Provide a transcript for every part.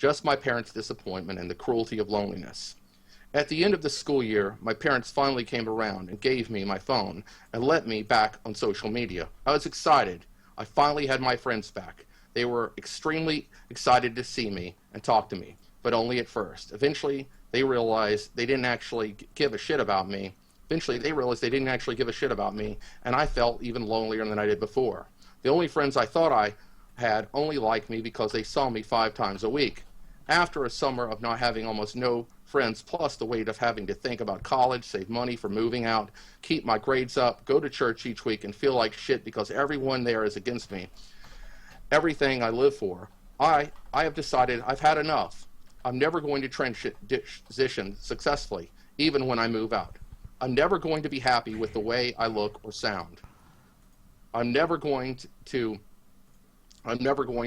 just my parents' disappointment and the cruelty of loneliness. At the end of the school year, my parents finally came around and gave me my phone and let me back on social media. I was excited. I finally had my friends back. They were extremely excited to see me and talk to me, but only at first. Eventually, they realized they didn't actually give a shit about me. And I felt even lonelier than I did before. The only friends I thought I had only liked me because they saw me 5 times a week. After a summer of not having almost no friends, plus the weight of having to think about college, save money for moving out, keep my grades up, go to church each week, and feel like shit because everyone there is against me, everything I live for, I have decided I've had enough. I'm never going to transition successfully, even when I move out. I'm never going to be happy with the way I look or sound. I'm never going to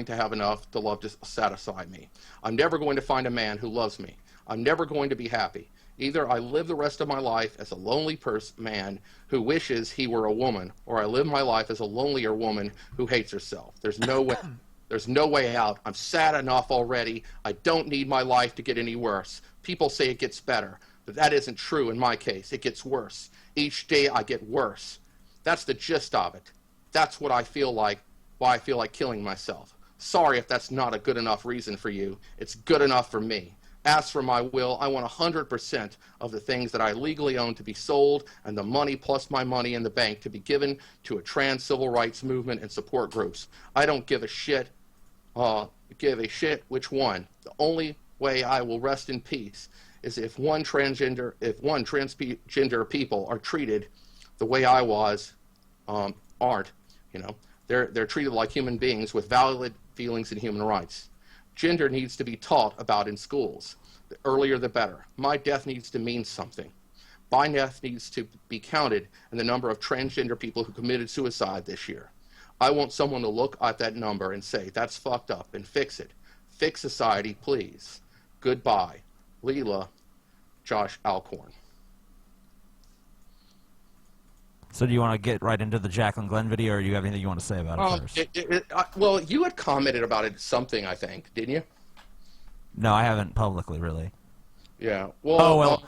have enough to love to satisfy me. I'm never going to find a man who loves me. I'm never going to be happy. Either I live the rest of my life as a lonely man who wishes he were a woman, or I live my life as a lonelier woman who hates herself. There's no way. There's no way out. I'm sad enough already. I don't need my life to get any worse. People say it gets better, but that isn't true in my case. It gets worse. Each day I get worse. That's the gist of it. That's what I feel like, why I feel like killing myself. Sorry if that's not a good enough reason for you. It's good enough for me. As for my will, I want 100% of the things that I legally own to be sold, and the money plus my money in the bank to be given to a trans civil rights movement and support groups. I don't give a shit which one. The only way I will rest in peace is if transgender people are treated the way I was, aren't, they're treated like human beings with valid feelings and human rights. Gender needs to be taught about in schools. The earlier the better. My death needs to mean something. My death needs to be counted in the number of transgender people who committed suicide this year. I want someone to look at that number and say, that's fucked up, and fix it. Fix society, please. Goodbye. Leela, Josh Alcorn. So do you want to get right into the Jacqueline Glenn video, or do you have anything you want to say about it first? Well, you had commented about it something, I think, didn't you? No, I haven't publicly, really. Yeah. Well, oh, well.